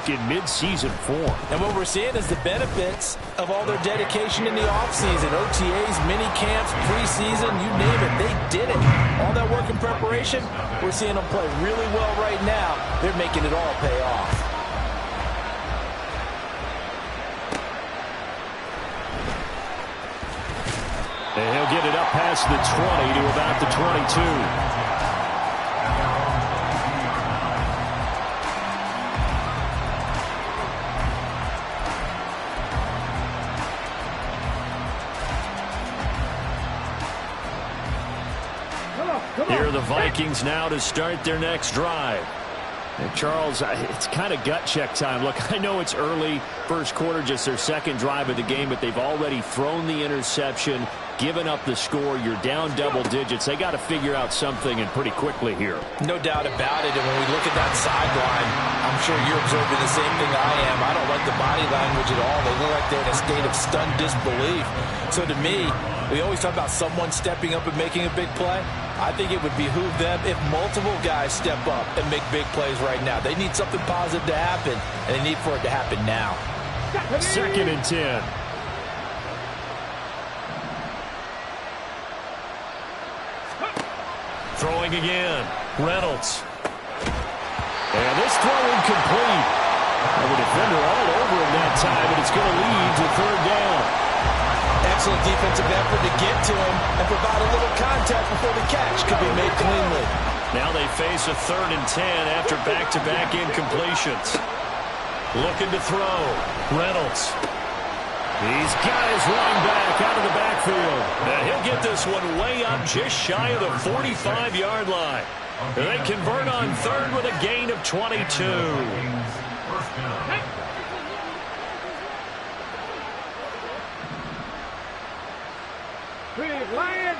back in mid-season form. And what we're seeing is the benefits of all their dedication in the offseason. OTAs, mini camps, preseason, you name it, they did it. All that work in preparation, we're seeing them play really well right now. They're making it all pay off. And he'll get it up past the 20 to about the 22. Here are the Vikings now to start their next drive. And Charles, it's kind of gut check time. Look, I know it's early, first quarter, just their second drive of the game, but they've already thrown the interception, given up the score. You're down double digits. They got to figure out something, and pretty quickly here. No doubt about it. And when we look at that sideline, I'm sure you're observing the same thing I am. I don't like the body language at all. They look like they're in a state of stunned disbelief. So to me, we always talk about someone stepping up and making a big play. I think it would behoove them if multiple guys step up and make big plays right now. They need something positive to happen, and they need for it to happen now. 2nd and 10. Throwing again. Reynolds. And this throw incomplete. And the defender all over him that time, and it's going to lead to 3rd down. Excellent defensive effort to get to him and provide a little contact before the catch could be made cleanly. Now they face a 3rd and 10 after back-to-back incompletions. Looking to throw. Reynolds. He's got his running back out of the backfield. And he'll get this one way up just shy of the 45-yard line. They convert on 3rd with a gain of 22. Lions.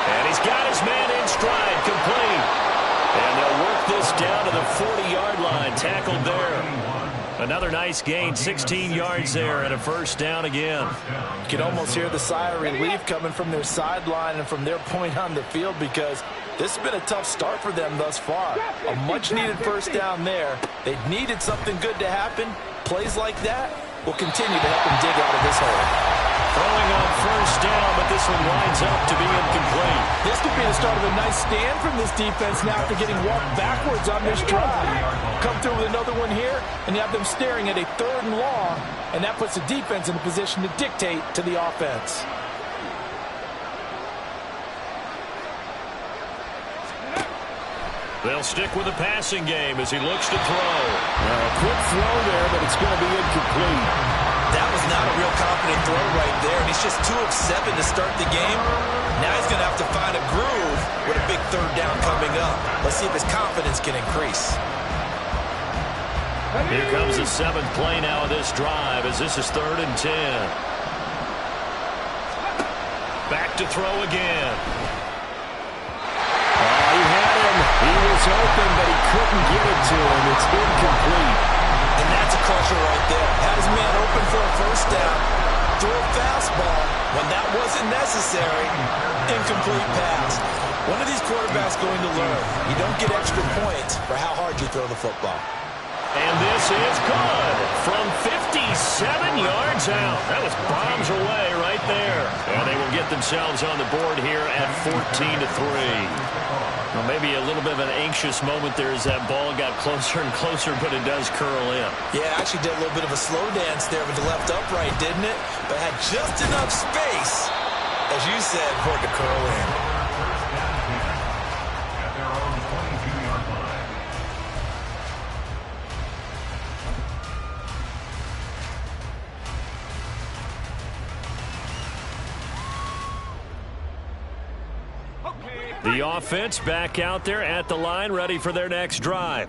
And he's got his man in stride, complete. And they'll work this down to the 40-yard line, tackled there. Another nice gain, 16 yards there, and a 1st down again. You can almost hear the sigh of relief coming from their sideline and from their point on the field, because this has been a tough start for them thus far. A much-needed 1st down there. They needed something good to happen. Plays like that will continue to help them dig out of this hole. Throwing on 1st down, but this one winds up to be incomplete. This could be the start of a nice stand from this defense now after getting walked backwards on this drive. Come through with another one here, and you have them staring at a 3rd and long, and that puts the defense in a position to dictate to the offense. They'll stick with the passing game as he looks to throw. A quick throw there, but it's going to be incomplete. That was not a real confident throw right there, and he's just 2 of 7 to start the game. Now he's going to have to find a groove with a big 3rd down coming up. Let's see if his confidence can increase. Here comes the 7th play now of this drive, as this is 3rd and 10. Back to throw again. He had him. He was open, but he couldn't get it to him. It's incomplete. And that's a crusher right there. Had his man open for a 1st down. Threw a fastball when that wasn't necessary. Incomplete pass. One of these quarterbacks going to learn. You don't get extra points for how hard you throw the football. And this is good from 57 yards out. That was bombs away right there. And they will get themselves on the board here at 14-3. Well, maybe a little bit of an anxious moment there as that ball got closer and closer, but it does curl in. Yeah, actually did a little bit of a slow dance there with the left upright, didn't it? But had just enough space, as you said, for it to curl in. The offense back out there at the line, ready for their next drive.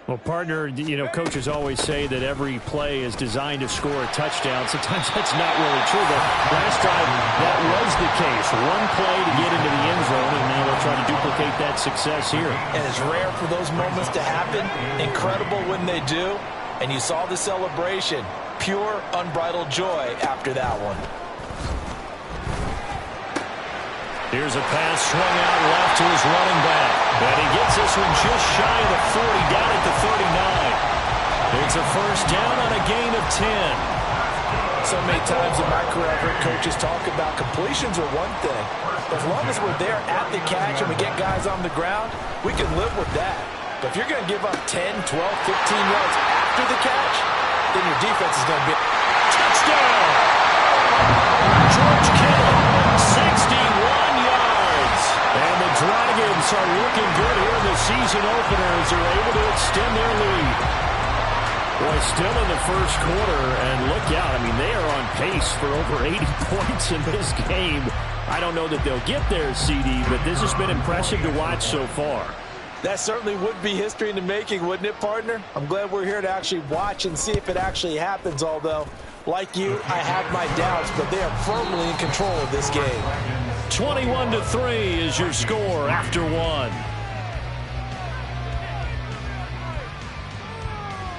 Well, partner, you know, coaches always say that every play is designed to score a touchdown. Sometimes that's not really true, but last drive, that was the case. One play to get into the end zone, and now they'll try to duplicate that success here. And it's rare for those moments to happen. Incredible when they do. And you saw the celebration. Pure, unbridled joy after that one. Here's a pass swung out left to his running back. And he gets this one just shy of the 40, down at the 39. It's a first down on a gain of 10. So many times in my career, I've heard coaches talk about completions are one thing. As long as we're there at the catch and we get guys on the ground, we can live with that. But if you're going to give up 10, 12, 15 yards after the catch, then your defense is going to be... Touchdown! George Kittle, 61 yards. And the Dragons are looking good here in the season opener as they're able to extend their lead. Boy, still in the first quarter, and look out. I mean, they are on pace for over 80 points in this game. I don't know that they'll get there, CD, but this has been impressive to watch so far. That certainly would be history in the making, wouldn't it, partner? I'm glad we're here to actually watch and see if it actually happens, although, like you, I have my doubts, but they are firmly in control of this game. 21-3 is your score after one.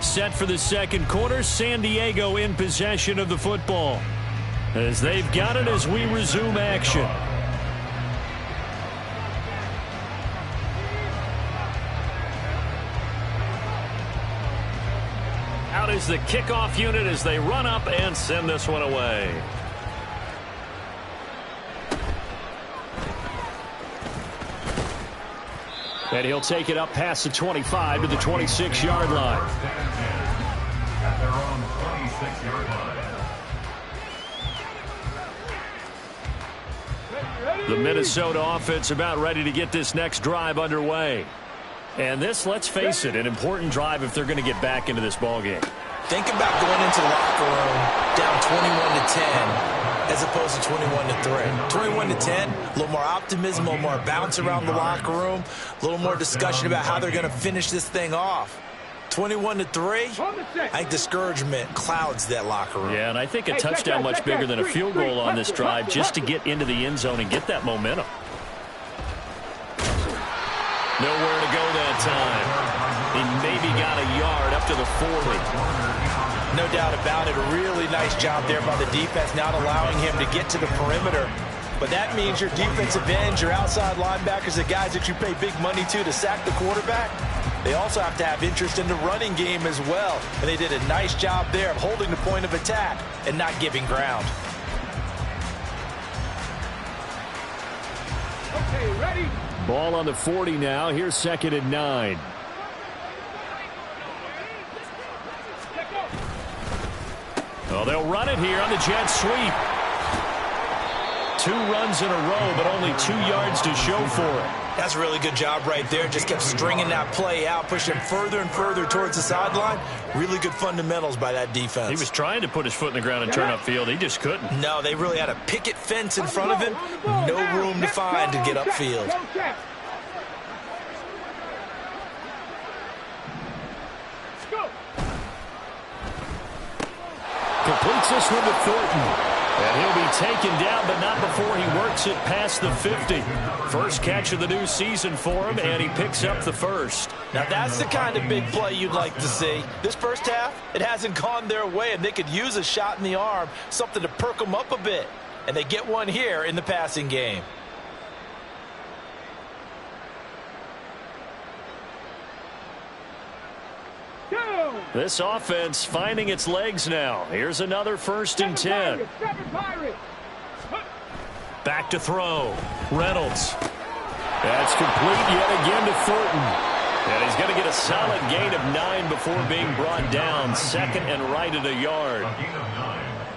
Set for the second quarter, San Diego in possession of the football, as they've got it as we resume action. Out is the kickoff unit as they run up and send this one away. And he'll take it up past the 25 to the 26-yard line. At their own 26-yard line. The Minnesota offense about ready to get this next drive underway. And this, let's face it, an important drive if they're going to get back into this ballgame. Think about going into the locker room down 21-10 as opposed to 21-3. 21-10, a little more optimism, a little more bounce around the locker room, a little more discussion about how they're going to finish this thing off. 21-3, I think discouragement clouds that locker room. Yeah, and I think a touchdown much bigger than a field goal on this drive just to get into the end zone and get that momentum. Nowhere to go that time. He maybe got a yard up to the 40. No doubt about it. A really nice job there by the defense, not allowing him to get to the perimeter. But that means your defensive ends, your outside linebackers, the guys that you pay big money to sack the quarterback, they also have to have interest in the running game as well. And they did a nice job there of holding the point of attack and not giving ground. Okay, ready? Ball on the 40 now. Here's 2nd and 9. Oh, they'll run it here on the jet sweep. 2 runs in a row, but only 2 yards to show for it. That's a really good job right there. Just kept stringing that play out, pushing him further and further towards the sideline. Really good fundamentals by that defense. He was trying to put his foot in the ground and turn upfield. He just couldn't. No, they really had a picket fence in front of him. No room to find to get upfield. Completes this one to Thornton. And he'll be taken down, but not before he works it past the 50. First catch of the new season for him, and he picks up the first. Now that's the kind of big play you'd like to see. This first half, it hasn't gone their way, and they could use a shot in the arm, something to perk them up a bit. And they get one here in the passing game. This offense finding its legs now. Here's another 1st and 10. Back to throw. Reynolds. That's complete yet again to Thornton. And he's going to get a solid gain of 9 before being brought down. 2nd and right at a yard.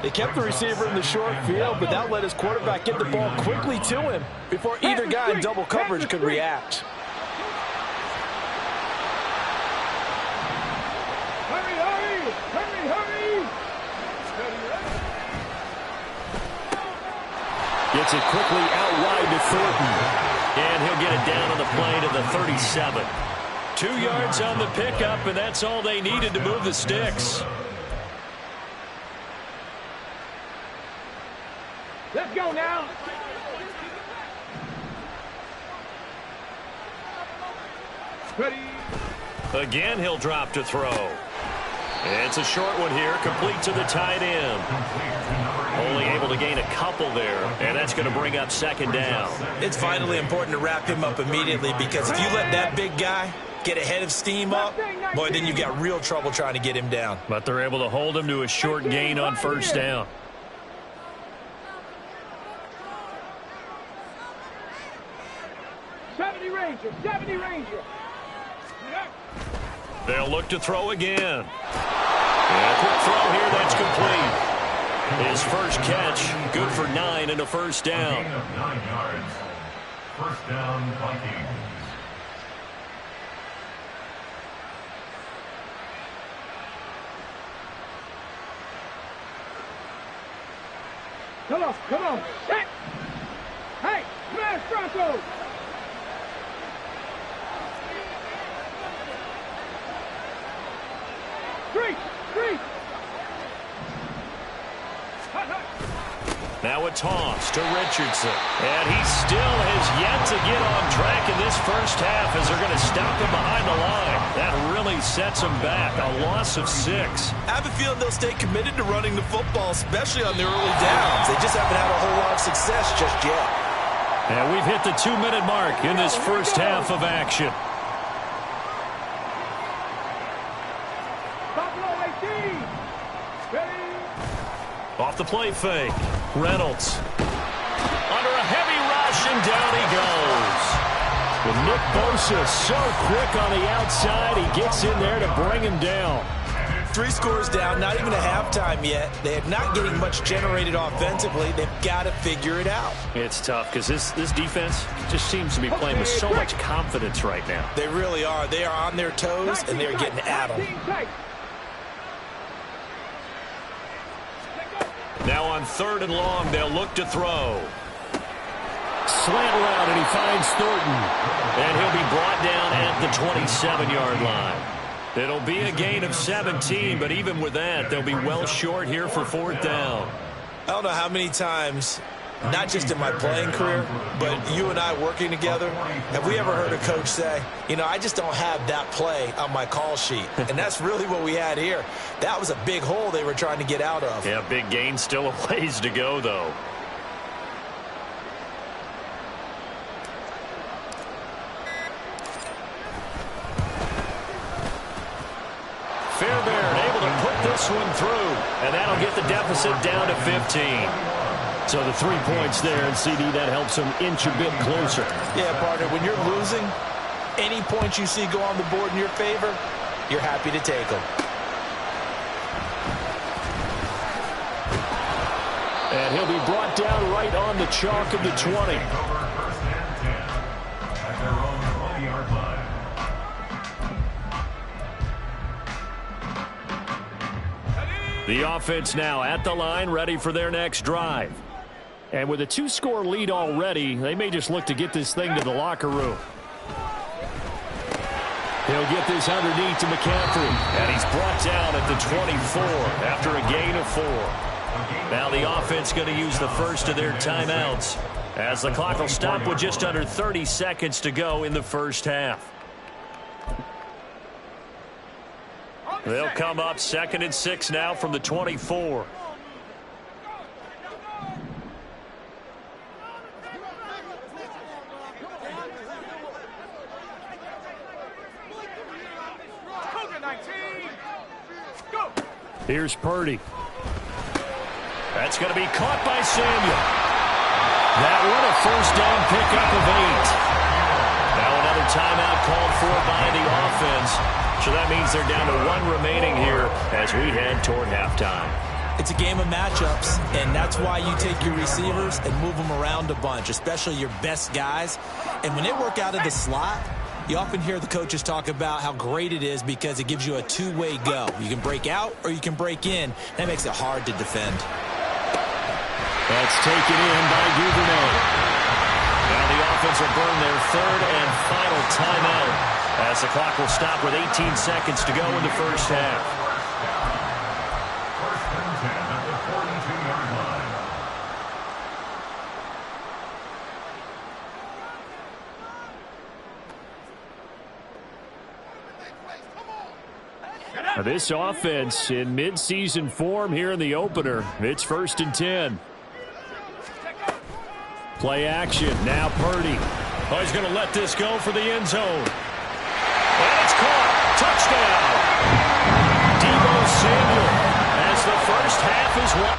They kept the receiver in the short field, but that let his quarterback get the ball quickly to him before either guy in double coverage could react. Gets it quickly out wide to Thornton. And he'll get it down on the play to the 37. 2 yards on the pickup, and that's all they needed to move the sticks. Let's go now. Ready. Again, he'll drop to throw. It's a short one here, complete to the tight end. Only able to gain a couple there, and that's going to bring up second down. It's vitally important to wrap him up immediately, because if you let that big guy get a head of steam up, boy, then you've got real trouble trying to get him down. But they're able to hold him to a short gain on first down. Seventy Ranger. They'll look to throw again. And a quick throw here, that's complete. His first catch, good for 9 and a first down. A gain of 9 yards. First down, Vikings. Come on. Set. Hey, smash Broncos. Three. Now a toss to Richardson. And he still has yet to get on track in this first half as they're going to stop him behind the line. That really sets him back. A loss of 6. I have a feeling they'll stay committed to running the football, especially on the early downs. They just haven't had a whole lot of success just yet. And we've hit the 2-minute mark in this first half of action. Off the play fake. Reynolds. Under a heavy rush, and down he goes. With Nick Bosa so quick on the outside, he gets in there to bring him down. 3 scores down, not even a halftime yet. They are not getting much generated offensively. They've got to figure it out. It's tough because this defense just seems to be playing with so much confidence right now. They really are. They are on their toes, and they're getting at them. Now on 3rd and long, they'll look to throw. Slant route, and he finds Thornton. And he'll be brought down at the 27-yard line. It'll be a gain of 17, but even with that, they'll be well short here for 4th down. I don't know how many times, not just in my playing career, but you and I working together, have we ever heard a coach say, you know, I just don't have that play on my call sheet. And that's really what we had here. That was a big hole they were trying to get out of. Yeah, big gain, still a ways to go, though. Fairbairn able to put this one through, and that'll get the deficit down to 15. So the 3 points there, and CD, that helps them inch a bit closer. Yeah, partner, when you're losing, any points you see go on the board in your favor, you're happy to take them. And he'll be brought down right on the chalk of the 20. First and 10 at their own 20-yard line. The offense now at the line, ready for their next drive. And with a 2-score lead already, they may just look to get this thing to the locker room. He'll get this underneath to McCaffrey. And he's brought down at the 24 after a gain of 4. Now the offense going to use the first of their timeouts, as the clock will stop with just under 30 seconds to go in the first half. They'll come up 2nd and 6 now from the 24. Here's Purdy. That's going to be caught by Samuel. That one a first down pickup of 8. Now another timeout called for by the offense. So that means they're down to 1 remaining here as we head toward halftime. It's a game of matchups, and that's why you take your receivers and move them around a bunch, especially your best guys. And when they work out of the slot, you often hear the coaches talk about how great it is because it gives you a 2-way go. You can break out or you can break in. That makes it hard to defend. That's taken in by Duvernay. Now the offense will burn their 3rd and final timeout as the clock will stop with 18 seconds to go in the first half. First and 10 at the 42-yard line. Now this offense in midseason form here in the opener. It's 1st and 10. Play action. Now Purdy. Oh, he's going to let this go for the end zone. And it's caught. Touchdown. Deebo Samuel as the first half is won.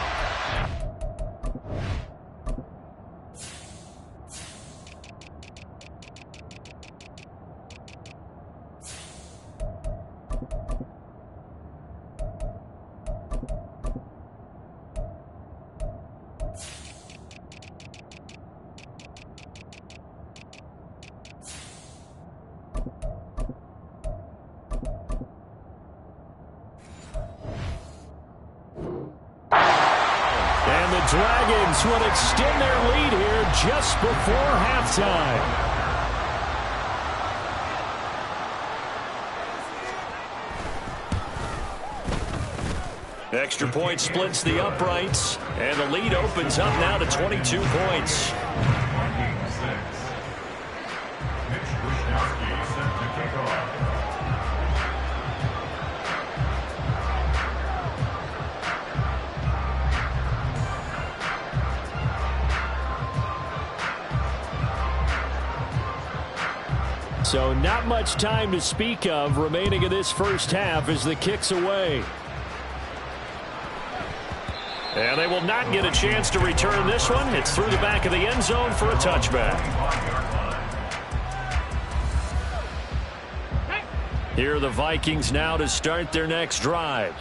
Dragons will extend their lead here just before halftime. Extra point splits the uprights, and the lead opens up now to 22 points. So not much time to speak of remaining in this first half as the kick's away. And they will not get a chance to return this one. It's through the back of the end zone for a touchback. Here are the Vikings now to start their next drive.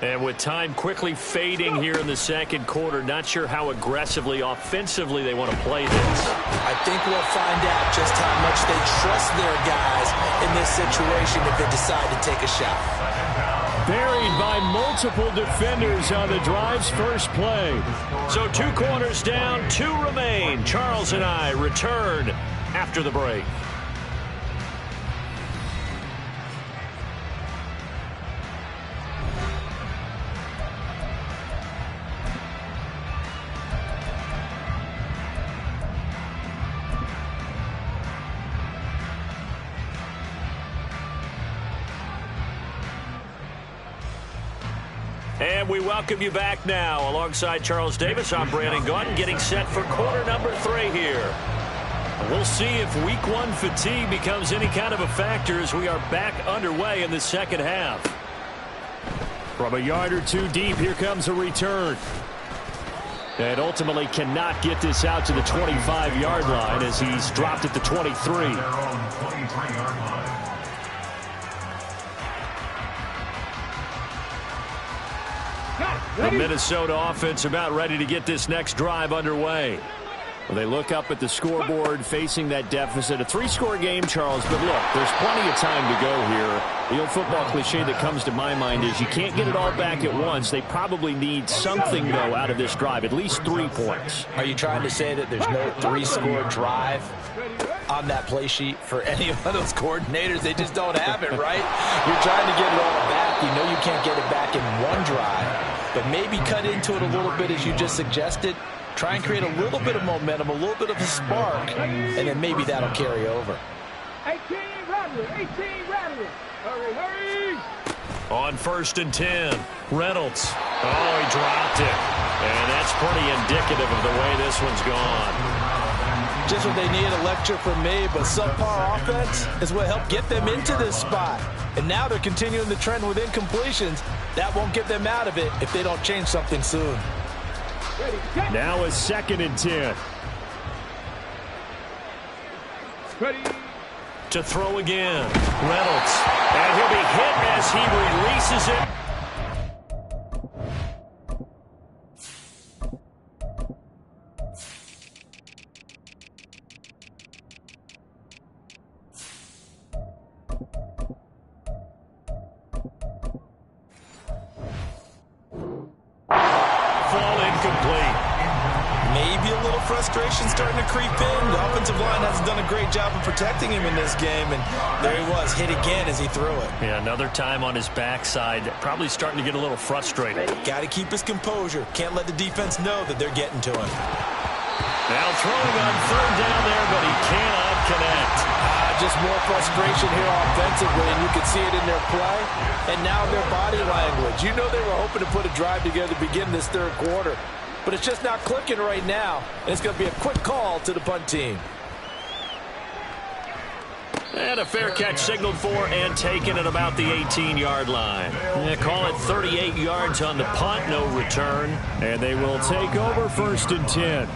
And with time quickly fading here in the second quarter, not sure how aggressively, offensively they want to play this. I think we'll find out just how much they trust their guys in this situation if they decide to take a shot. Buried by multiple defenders on the drive's first play. So 2 corners down, 2 remain. Charles and I return after the break. And we welcome you back now. Alongside Charles Davis, I'm Brandon Gaudin, getting set for quarter number 3 here. We'll see if week 1 fatigue becomes any kind of a factor as we are back underway in the second half. From a yard or 2 deep, here comes a return. And ultimately cannot get this out to the 25-yard line as he's dropped at the 23. The Minnesota offense about ready to get this next drive underway. Well, they look up at the scoreboard facing that deficit. A 3-score game, Charles, but look, there's plenty of time to go here. The old football cliche that comes to my mind is you can't get it all back at once. They probably need something, though, out of this drive, at least 3 points. Are you trying to say that there's no 3-score drive on that play sheet for any of those coordinators? They just don't have it, right? You're trying to get it all back. You know you can't get it back in one drive. But maybe cut into it a little bit as you just suggested. Try and create a little bit of momentum, a little bit of a spark, and then maybe that'll carry over. 18 Rattler, 18 Rattler. Hurry, hurry. On 1st and 10, Reynolds. Oh, he dropped it. And that's pretty indicative of the way this one's gone. Just what they need, a lecture from me, but subpar offense is what helped get them into this spot. And now they're continuing the trend with incompletions. That won't get them out of it if they don't change something soon. Now a 2nd and 10. Ready. To throw again. Reynolds. And he'll be hit as he releases it. Frustration starting to creep in. The offensive line hasn't done a great job of protecting him in this game, and there he was, hit again as he threw it. Yeah, another time on his backside, probably starting to get a little frustrated. Got to keep his composure. Can't let the defense know that they're getting to him. Now throwing on 3rd down there, but he cannot connect. Just more frustration here offensively, and you can see it in their play, and now their body language. You know they were hoping to put a drive together to begin this 3rd quarter. but it's just not clicking right now. And it's going to be a quick call to the punt team. And a fair catch signaled for and taken at about the 18-yard line. Yeah, call it 38 yards on the punt, no return. And they will take over 1st and 10.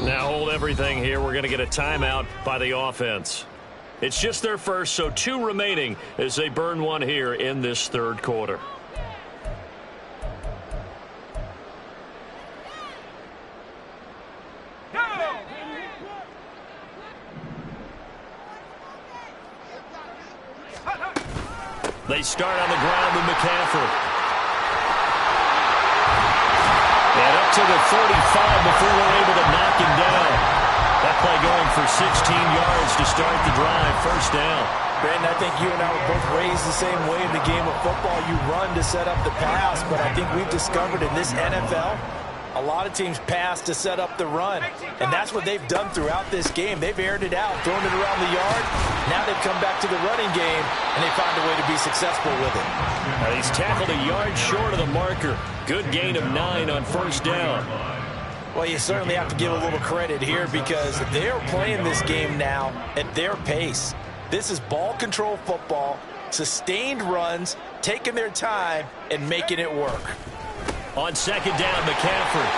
Now hold everything here. We're going to get a timeout by the offense. It's just their first, so 2 remaining as they burn one here in this 3rd quarter. They start on the ground with McCaffrey. And up to the 45 before they're able to knock him down. That play going for 16 yards to start the drive. 1st down. Brandon, I think you and I were both raised the same way in the game of football. You run to set up the pass, but I think we've discovered in this NFL, a lot of teams pass to set up the run. And that's what they've done throughout this game. They've aired it out, thrown it around the yard. Now they've come back to the running game, and they find a way to be successful with it. Now he's tackled a yard short of the marker. Good gain of 9 on 1st down. Well, you certainly have to give a little credit here because they're playing this game now at their pace. This is ball control football, sustained runs, taking their time, and making it work. On 2nd down, McCaffrey.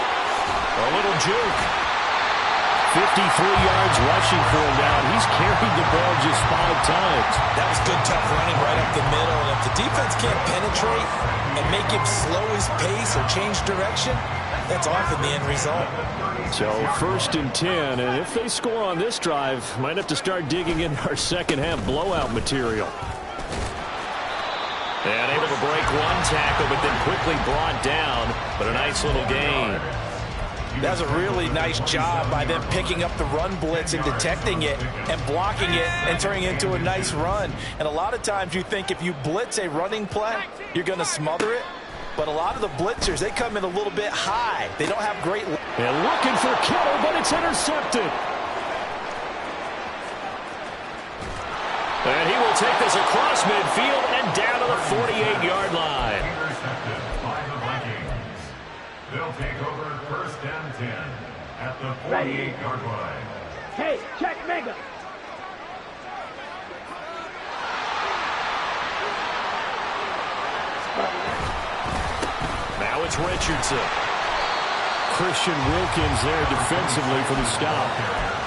A little juke. 53 yards rushing for him now. He's carried the ball just 5 times. That was good, tough running right up the middle. And if the defense can't penetrate and make him slow his pace or change direction, that's often the end result. So 1st and 10, and if they score on this drive, might have to start digging in our 2nd half blowout material. And able to break one tackle, but then quickly brought down. But a nice little gain. That's a really nice job by them picking up the run blitz and detecting it and blocking it and turning it into a nice run. And a lot of times you think if you blitz a running play, you're going to smother it. But a lot of the blitzers, they come in a little bit high. They don't have great... And looking for Kittle, but it's intercepted. And he will take this across midfield and down to the 48-yard line. Intercepted by the Vikings. They'll take over 1st and 10 at the 48-yard line. Hey, check mega. Now it's Richardson. Christian Wilkins there defensively for the stop.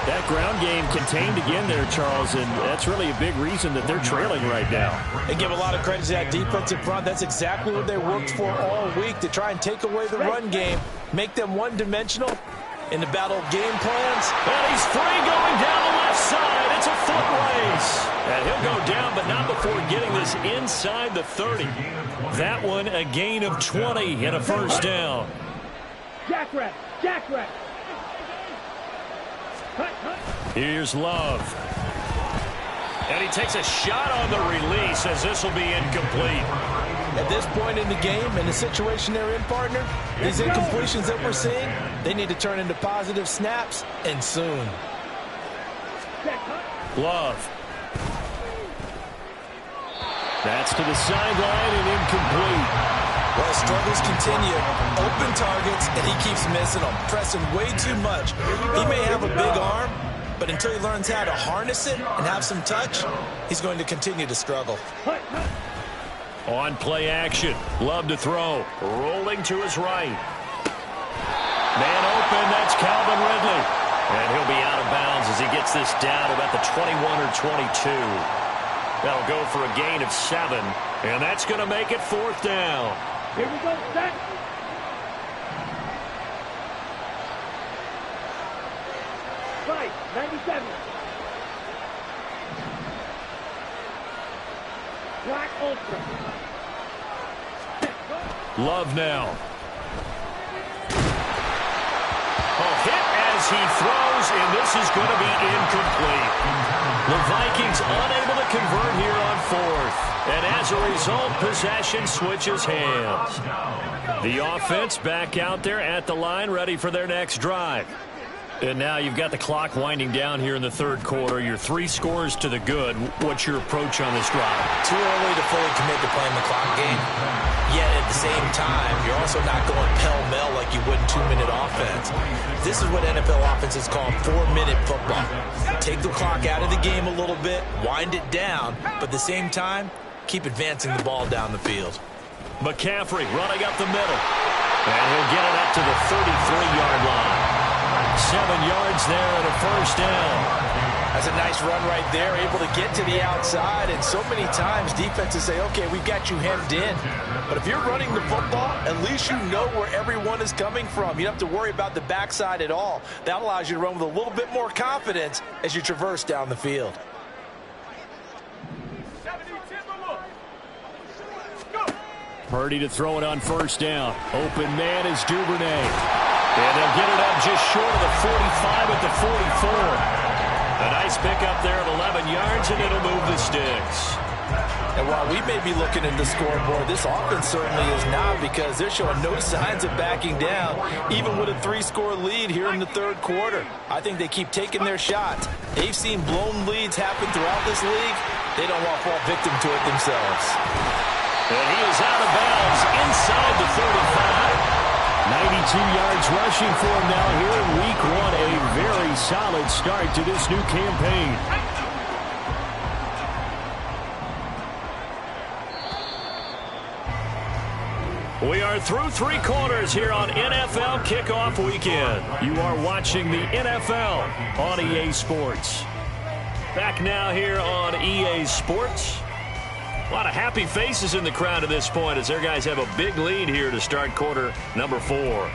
That ground game contained again there, Charles, and that's really a big reason that they're trailing right now. They give a lot of credit to that defensive front. That's exactly what they worked for all week, to try and take away the run game, make them one-dimensional in the battle of game plans. And he's free going down the left side. It's a foot race. And he'll go down, but not before getting this inside the 30. That one a gain of 20 and a 1st down. Jackrabbit, jackrabbit. Here's Love. And he takes a shot on the release as this will be incomplete. At this point in the game and the situation they're in, partner, these incompletions that we're seeing, they need to turn into positive snaps, and soon. Love. That's to the sideline and incomplete. Well, struggles continue. Open targets, and he keeps missing them, pressing way too much. He may have a big arm, but until he learns how to harness it and have some touch, he's going to continue to struggle. On play action. Love to throw. Rolling to his right. Man open. That's Calvin Ridley. And he'll be out of bounds as he gets this down about the 21 or 22. That'll go for a gain of 7. And that's going to make it 4th down. Here we go, set. 97. Black Ultra. Love now. Oh, hit as he throws, and this is going to be incomplete. The Vikings unable to convert here on fourth. And as a result, possession switches hands. The offense back out there at the line, ready for their next drive. And now you've got the clock winding down here in the third quarter. You're 3 scores to the good. What's your approach on this drive? Too early to fully commit to playing the clock game. Yet at the same time, you're also not going pell-mell like you would in 2-minute offense. This is what NFL offenses call 4-minute football. Take the clock out of the game a little bit, wind it down, but at the same time, keep advancing the ball down the field. McCaffrey running up the middle. And he'll get it up to the 33-yard line. 7 yards there and a first down. That's a nice run right there, able to get to the outside. And so many times defenses say, okay, we've got you hemmed in. But if you're running the football, at least you know where everyone is coming from. You don't have to worry about the backside at all. That allows you to run with a little bit more confidence as you traverse down the field. Purdy to throw it on first down. Open man is Duvernay. And they'll get it up just short of the 45 at the 44. A nice pickup there of 11 yards, and it'll move the sticks. And while we may be looking at the scoreboard, this offense certainly is not, because they're showing no signs of backing down, even with a 3-score lead here in the third quarter. I think they keep taking their shots. They've seen blown leads happen throughout this league. They don't want to fall victim to it themselves. And he is out of bounds inside the 35. 92 yards rushing for him now here in week 1. A very solid start to this new campaign. We are through 3 quarters here on NFL Kickoff Weekend. You are watching the NFL on EA Sports. Back now here on EA Sports. A lot of happy faces in the crowd at this point as their guys have a big lead here to start quarter number 4.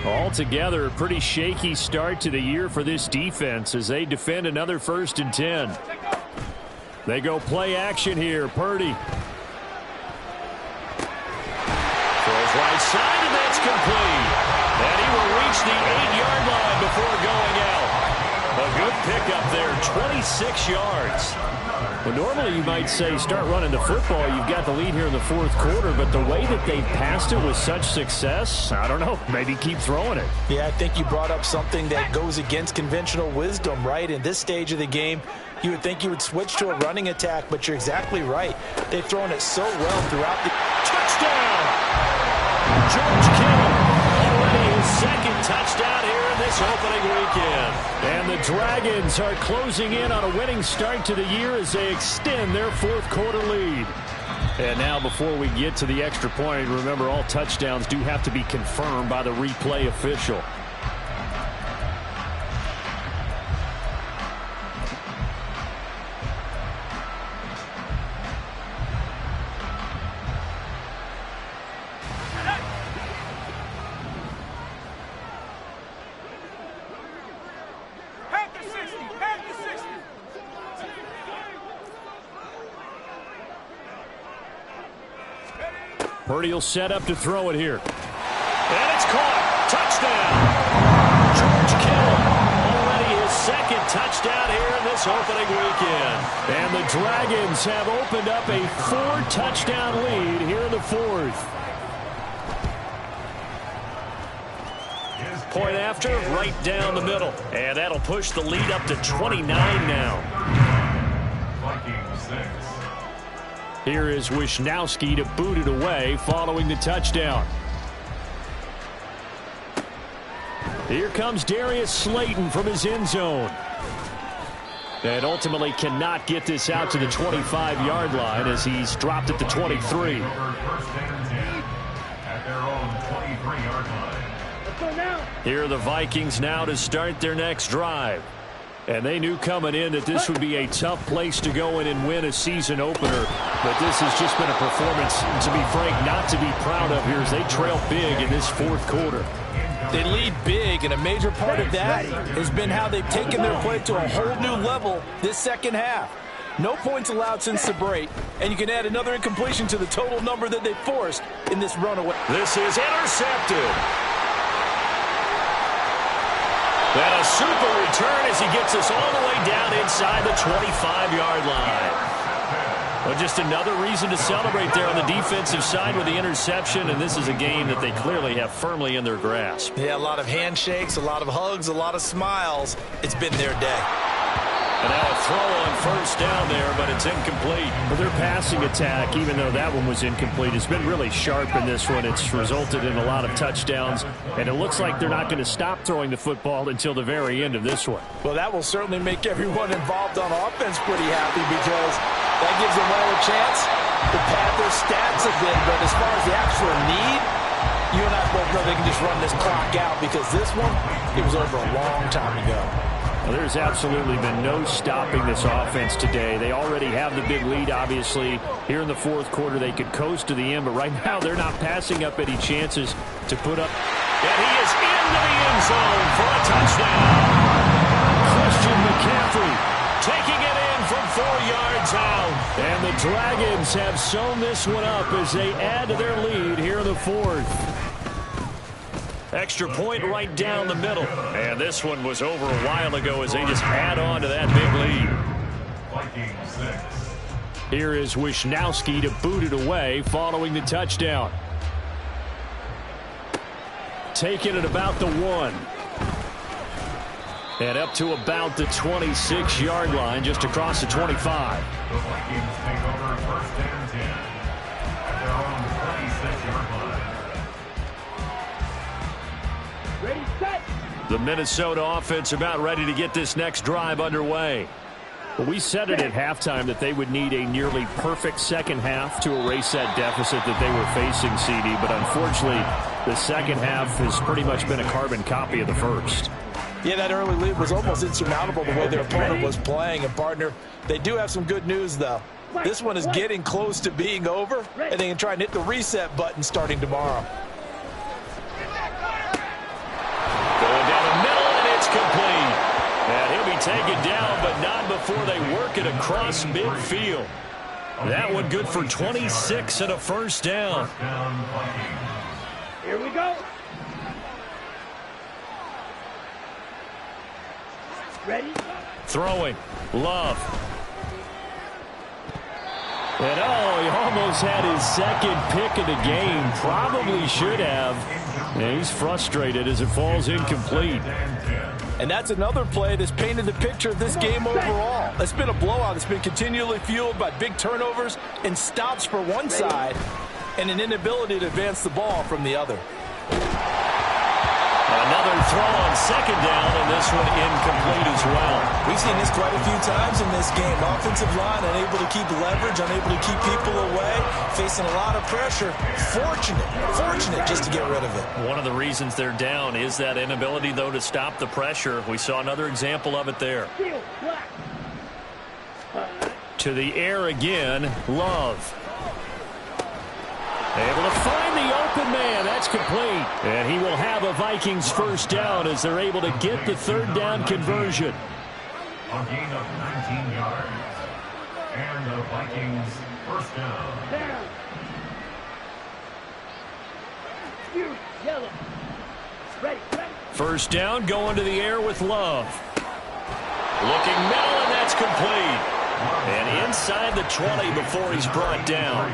Altogether, a pretty shaky start to the year for this defense as they defend another 1st and 10. They go play action here. Purdy. Right side, and that's complete. And he will reach the 8-yard line before going out. A good pickup there, 26 yards. Well, normally you might say start running the football. You've got the lead here in the 4th quarter, but the way that they've passed it with such success, I don't know, maybe keep throwing it. Yeah, I think you brought up something that goes against conventional wisdom, right? In this stage of the game, you would think you would switch to a running attack, but you're exactly right. They've thrown it so well throughout the... Touchdown! George Kittle, already his 2nd touchdown here in this opening weekend. And the Dragons are closing in on a winning start to the year as they extend their 4th quarter lead. And now before we get to the extra point, remember all touchdowns do have to be confirmed by the replay official. Purdy will set up to throw it here. And it's caught. Touchdown. George Kittle, already his 2nd touchdown here in this opening weekend. And the Dragons have opened up a 4-touchdown lead here in the 4th. Point after, right down the middle. And that'll push the lead up to 29 now. Vikings 6. Here is Wisnowski to boot it away following the touchdown. Here comes Darius Slayton from his end zone. And ultimately cannot get this out to the 25-yard line as he's dropped at the 23. First and 10 at their own 23-yard line. Here are the Vikings now to start their next drive. And they knew coming in that this would be a tough place to go in and win a season opener. But this has just been a performance, to be frank, not to be proud of here as they trail big in this fourth quarter. They lead big, and a major part of that has been how they've taken their play to a whole new level this second half. No points allowed since the break, and you can add another incompletion to the total number that they forced in this runaway. This is intercepted. And a super return as he gets us all the way down inside the 25-yard line. Well, just another reason to celebrate there on the defensive side with the interception, and this is a game that they clearly have firmly in their grasp. Yeah, a lot of handshakes, a lot of hugs, a lot of smiles. It's been their day. And now a throw on first down there, but it's incomplete. Well, their passing attack, even though that one was incomplete, has been really sharp in this one. It's resulted in a lot of touchdowns, and it looks like they're not going to stop throwing the football until the very end of this one. Well, that will certainly make everyone involved on offense pretty happy because that gives them all a chance to pad their stats a bit. But as far as the actual need, you and I both know they can just run this clock out because this one, it was over a long time ago. Well, there's absolutely been no stopping this offense today. They already have the big lead, obviously. Here in the fourth quarter, they could coast to the end, but right now they're not passing up any chances to put up. And he is into the end zone for a touchdown. Christian McCaffrey taking it in from 4 yards out. And the Dragons have sewn this one up as they add to their lead here in the fourth. Extra point right down the middle. And this one was over a while ago as they just add on to that big lead. Here is Wisnowski to boot it away following the touchdown. Taking it about the 1. And up to about the 26-yard line, just across the 25. The Vikings take over first and 10 at their own 26-yard line. Ready, set. The Minnesota offense about ready to get this next drive underway. But we said it at halftime that they would need a nearly perfect second half to erase that deficit that they were facing, CD. But unfortunately, the second half has pretty much been a carbon copy of the first. Yeah, that early lead was almost insurmountable the way their opponent was playing. And, partner, they do have some good news, though. This one is getting close to being over, and they can try and hit the reset button starting tomorrow. Going down the middle, and it's complete. And he'll be taken down, but not before they work it across midfield. That one good for 26 and a first down. Here we go. Ready? Throwing. Love. And oh, he almost had his second pick of the game. Probably should have. And he's frustrated as it falls incomplete. And that's another play that's painted the picture of this game overall. It's been a blowout. It's been continually fueled by big turnovers and stops for one side and an inability to advance the ball from the other. Another throw on second down, and this one incomplete as well. We've seen this quite a few times in this game. Offensive line unable to keep leverage, unable to keep people away, facing a lot of pressure. Fortunate just to get rid of it. One of the reasons they're down is that inability, though, to stop the pressure. We saw another example of it there. To the air again, Love. Able to find the open man. That's complete. And he will have a Vikings first down as they're able to get the third down conversion. A gain of 19 yards. And the Vikings first down. Down. Yellow. Ready, ready. First down going to the air with Love. Looking middle, and that's complete. And inside the 20 before he's brought down.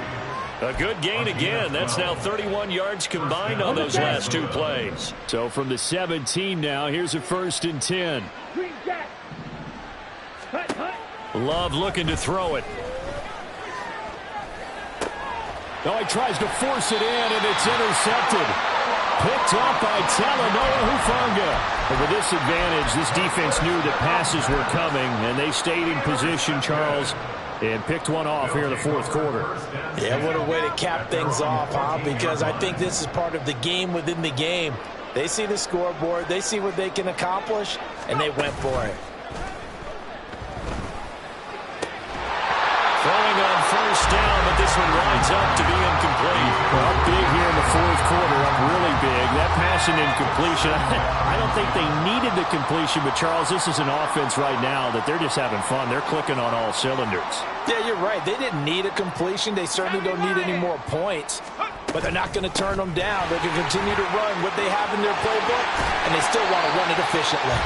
A good gain again. That's now 31 yards combined on those last two plays. So from the 17 now, here's a first and 10. Green jack. Hut, hut. Love looking to throw it. Oh, he tries to force it in, and it's intercepted. Picked up by Talanoa Hufanga. But with this advantage, this defense knew that passes were coming, and they stayed in position, Charles, and picked one off here in the fourth quarter. Yeah, what a way to cap things off, huh? Because I think this is part of the game within the game. They see the scoreboard, they see what they can accomplish, and they went for it. ends up to be incomplete. Well, big here in the fourth quarter, up really big. That pass and incompletion, I don't think they needed the completion, but Charles, this is an offense right now that they're just having fun. They're clicking on all cylinders. Yeah, you're right. They didn't need a completion. They certainly don't need any more points. But they're not going to turn them down. They can continue to run what they have in their playbook, and they still want to run it efficiently.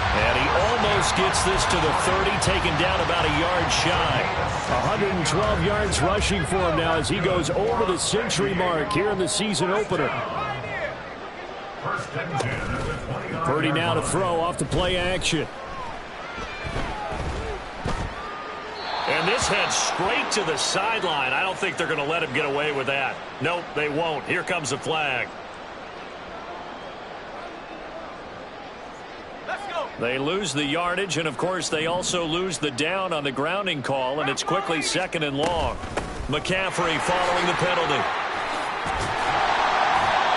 And he almost gets this to the 30, taken down about a yard shy. 112 yards rushing for him now as he goes over the century mark here in the season opener. Purdy now to throw off the play action. And this heads straight to the sideline. I don't think they're going to let him get away with that. Nope, they won't. Here comes the flag. They lose the yardage, and of course they also lose the down on the grounding call, and it's quickly 2nd and long. McCaffrey following the penalty.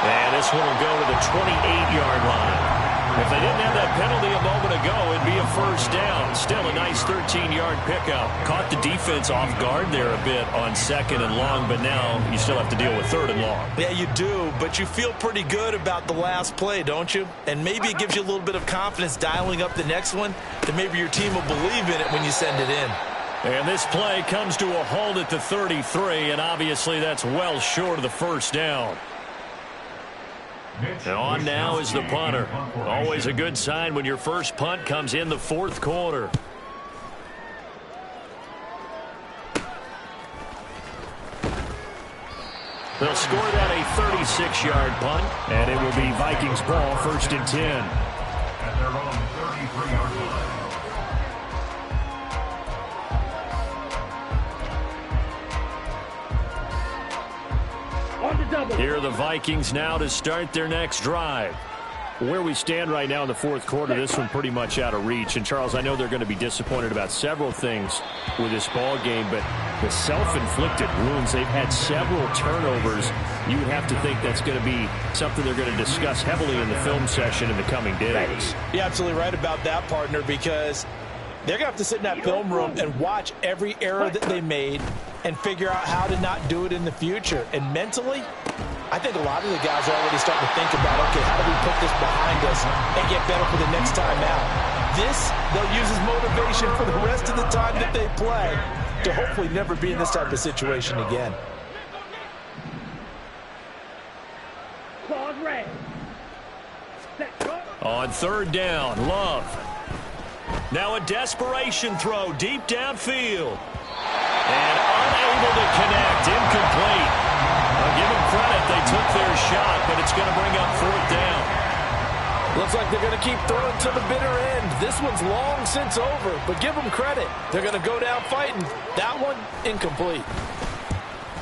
And this one will go to the 28-yard line. If they didn't have that penalty a moment ago, it'd be a first down. Still a nice 13-yard pickup. Caught the defense off guard there a bit on 2nd and long, but now you still have to deal with 3rd and long. Yeah, you do, but you feel pretty good about the last play, don't you? And maybe it gives you a little bit of confidence dialing up the next one, that maybe your team will believe in it when you send it in. And this play comes to a halt at the 33, and obviously that's well short of the first down. And on now is the punter. Always a good sign when your first punt comes in the fourth quarter. They'll score that a 36-yard punt, and it will be Vikings ball, 1st and 10. At their own 33-yard line. Here are the Vikings now to start their next drive. Where we stand right now in the fourth quarter, this one pretty much out of reach. And, Charles, I know they're going to be disappointed about several things with this ball game, but the self-inflicted wounds, they've had several turnovers. You would have to think that's going to be something they're going to discuss heavily in the film session in the coming days. You're absolutely right about that, partner, because they're going to have to sit in that film room and watch every error that they made and figure out how to not do it in the future. And mentally, I think a lot of the guys are already starting to think about, okay, how do we put this behind us and get better for the next time out? This, they'll use as motivation for the rest of the time that they play to hopefully never be in this type of situation again. On 3rd down, Love. Now a desperation throw deep downfield. And unable to connect, incomplete. I'll give them credit, they took their shot, but it's going to bring up 4th down. Looks like they're going to keep throwing to the bitter end. This one's long since over, but give them credit. They're going to go down fighting. That one, incomplete.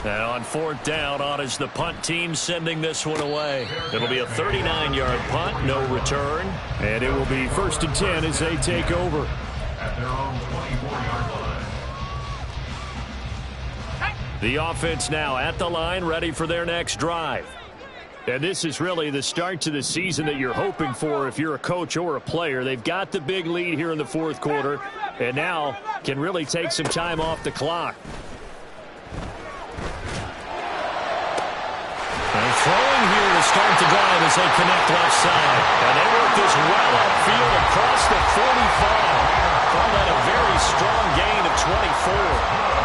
And on 4th down, on is the punt team sending this one away. It'll be a 39-yard punt, no return. And it will be 1st and 10 as they take over. At their own 24-yard line. The offense now at the line, ready for their next drive. And this is really the start to the season that you're hoping for if you're a coach or a player. They've got the big lead here in the fourth quarter, and now can really take some time off the clock. And throwing here to start the drive as they connect left side. And they work this well upfield across the 45. Call that a very strong gain of 24.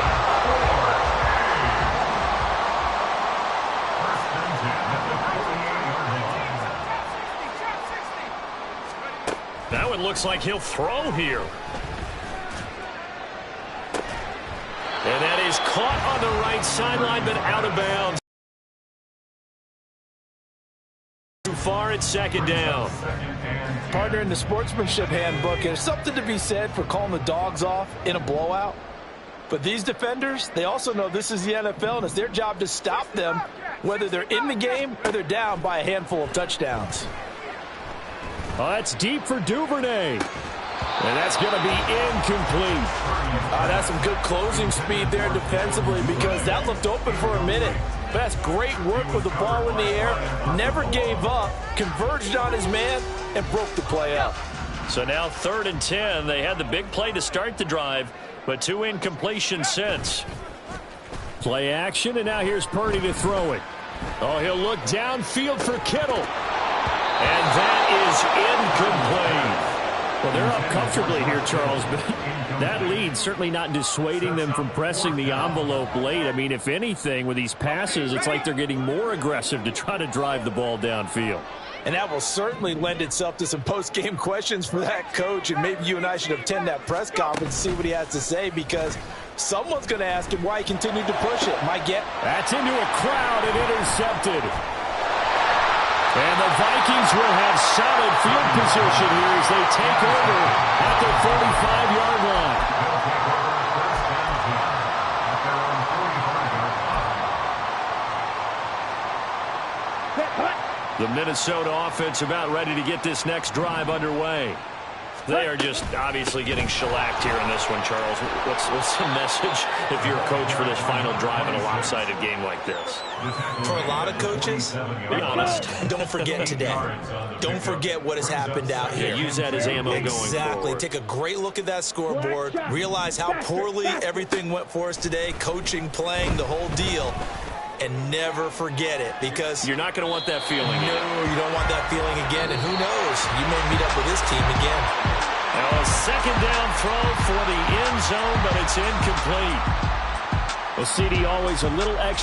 That one looks like he'll throw here. And that is caught on the right sideline, but out of bounds. Too far at 2nd down. Partner, in the sportsmanship handbook, there's something to be said for calling the dogs off in a blowout. But these defenders, they also know this is the NFL, and it's their job to stop them, whether they're in the game or they're down by a handful of touchdowns. Oh, that's deep for Duvernay. And that's going to be incomplete. That's some good closing speed there defensively, because that looked open for a minute. But that's great work with the ball in the air. Never gave up, converged on his man, and broke the play up. So now 3rd and 10. They had the big play to start the drive, but 2 incompletions since. Play action, and now here's Purdy to throw it. Oh, he'll look downfield for Kittle. And that is incomplete. Well, they're up comfortably here, Charles, but that lead certainly not dissuading them from pressing the envelope late. I mean, if anything, with these passes, it's like they're getting more aggressive to try to drive the ball downfield. And that will certainly lend itself to some post-game questions for that coach, and maybe you and I should attend that press conference and see what he has to say, because someone's going to ask him why he continued to push it. That's into a crowd and intercepted. And the Vikings will have solid field position here as they take over at the 45-yard line. The Minnesota offense about ready to get this next drive underway. They are just obviously getting shellacked here in this one, Charles. What's the message if you're a coach for this final drive in a lopsided game like this? For a lot of coaches, be honest. Don't forget today. Don't forget what has happened out here. Yeah, use that as ammo going forward. Exactly. Take a great look at that scoreboard. Realize how poorly everything went for us today. Coaching, playing, the whole deal. And never forget it, because you're not going to want that feeling again. No, you don't want that feeling again. And who knows? You may meet up with this team again. Now a second down throw for the end zone, but it's incomplete. Well, CD, always a little extra.